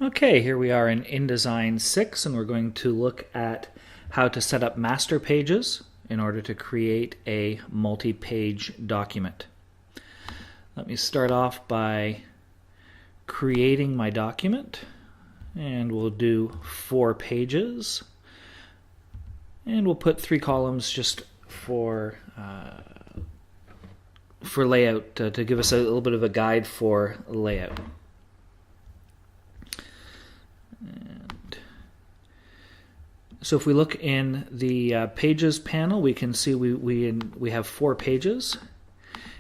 Okay, here we are in InDesign 6, and we're going to look at how to set up master pages in order to create a multi-page document. Let me start off by creating my document, and we'll do 4 pages, and we'll put 3 columns just for layout to give us a little bit of a guide for layout. So if we look in the Pages panel, we can see we have 4 pages.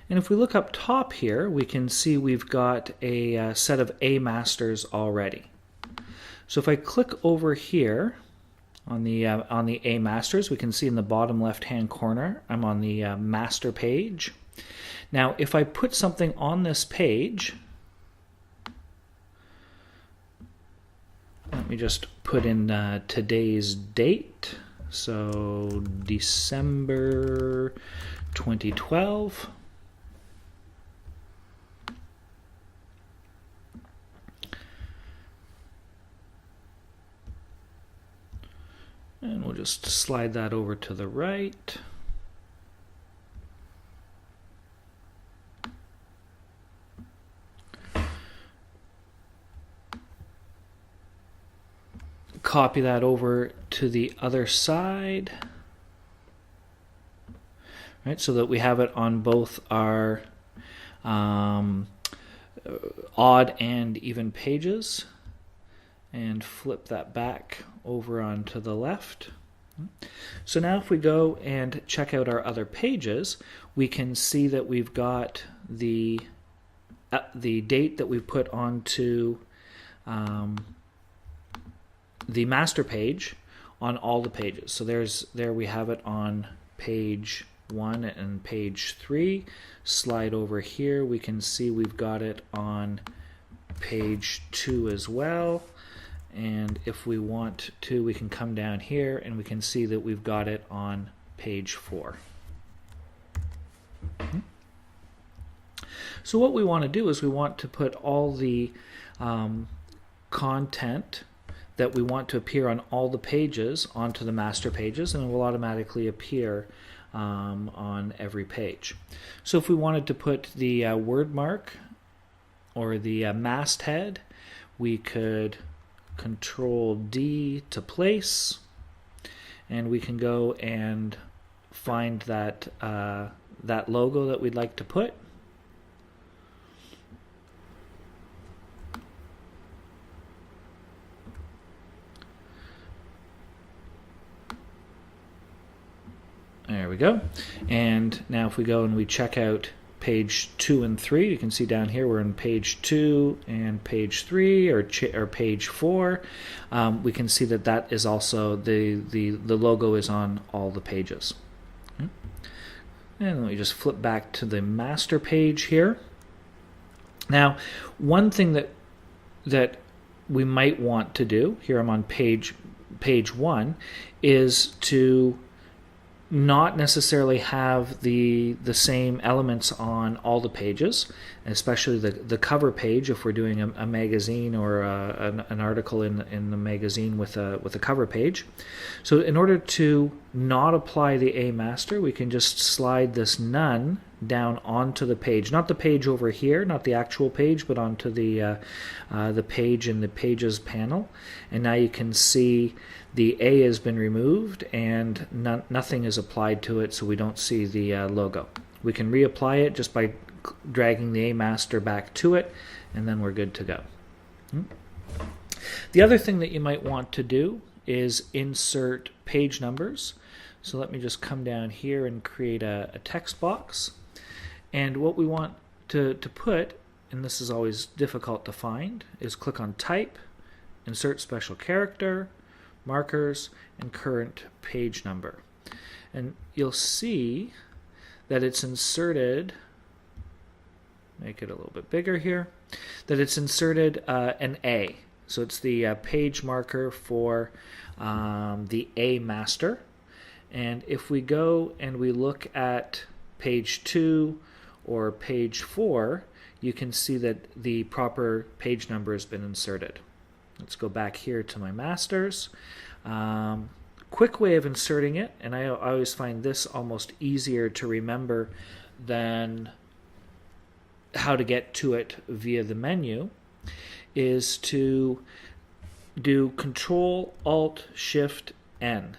And if we look up top here, we can see we've got a set of A masters already. So if I click over here on the A masters, we can see in the bottom left-hand corner, I'm on the master page. Now, if I put something on this page, let me just put in today's date, so December 2012. And we'll just slide that over to the right. Copy that over to the other side, right, so that we have it on both our odd and even pages, and flip that back over onto the left. So now if we go and check out our other pages, we can see that we've got the date that we've put onto the master page on all the pages. So there we have it on page 1 and page 3. Slide over here, we can see we've got it on page 2 as well. And if we want to, we can come down here and we can see that we've got it on page 4. So what we want to do is we want to put all the content that we want to appear on all the pages onto the master pages, and it will automatically appear on every page. So if we wanted to put the word mark or the masthead, we could Control D to place, and we can go and find that that logo that we'd like to put. There we go. And now if we go and we check out page 2 and 3, you can see down here we're in page 2 and page 3 or page 4. We can see that that is also the logo is on all the pages. And let me just flip back to the master page here. Now, one thing that we might want to do, here I'm on page 1, is to not necessarily have the same elements on all the pages, especially the cover page if we're doing a magazine or an article in the magazine with a cover page. So in order to not apply the A master, we can just slide this none down onto the page, not the page over here, not the actual page, but onto the page in the Pages panel. And now you can see the A has been removed and nothing is applied to it, so we don't see the logo. We can reapply it just by dragging the A master back to it, and then we're good to go. The other thing that you might want to do is insert page numbers. So let me just come down here and create a text box. And what we want to put, and this is always difficult to find, is click on Type, Insert Special Character, Markers, and Current Page Number. And you'll see that it's inserted, make it a little bit bigger here, that it's inserted an A. So it's the page marker for the A master. And if we go and we look at page 2 or page 4, you can see that the proper page number has been inserted. Let's go back here to my masters. Quick way of inserting it, and I always find this almost easier to remember than how to get to it via the menu, is to do Control Alt Shift N,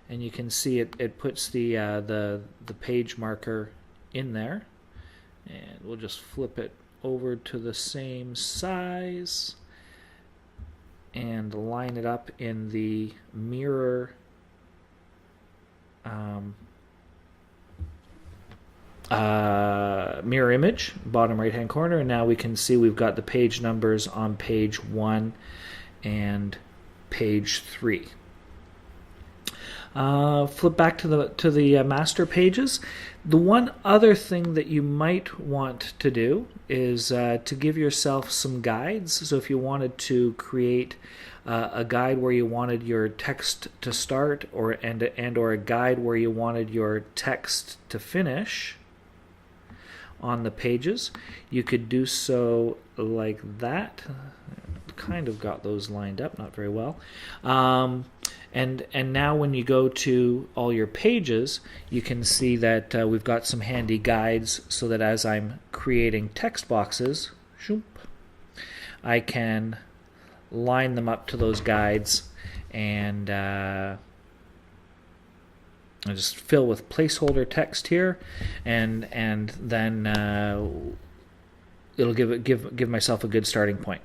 and you can see it puts the page marker in there, and we'll just flip it over to the same size and line it up in the mirror mirror image, bottom right hand corner, and now we can see we've got the page numbers on page 1 and page 3. Flip back to the master pages. The one other thing that you might want to do is to give yourself some guides. So if you wanted to create a guide where you wanted your text to start, or a guide where you wanted your text to finish on the pages, you could do so like that. Kind of got those lined up, not very well. And now when you go to all your pages, you can see that we've got some handy guides, so that as I'm creating text boxes, I can line them up to those guides, and I just fill with placeholder text here, and then it'll give myself a good starting point.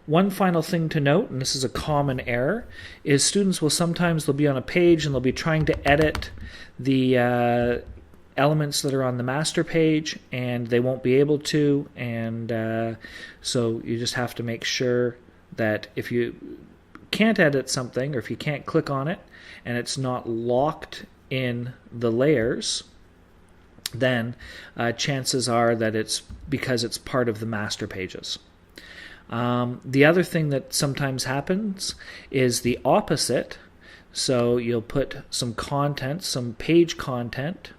One final thing to note, and this is a common error, is students will sometimes, they'll be on a page and they'll be trying to edit the elements that are on the master page, and they won't be able to, and so you just have to make sure that if you can't edit something, or if you can't click on it and it's not locked in the layers, then chances are that it's because it's part of the master pages. The other thing that sometimes happens is the opposite. So you'll put some content, some page content,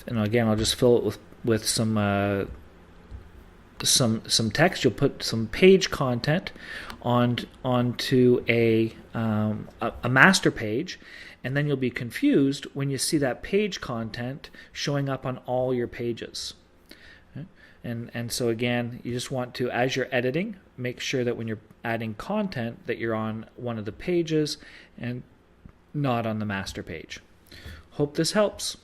and again I'll just fill it with some text. You'll put some page content onto a master page, and then you'll be confused when you see that page content showing up on all your pages. And so again, you just want to, as you're editing, make sure that when you're adding content that you're on one of the pages and not on the master page. Hope this helps.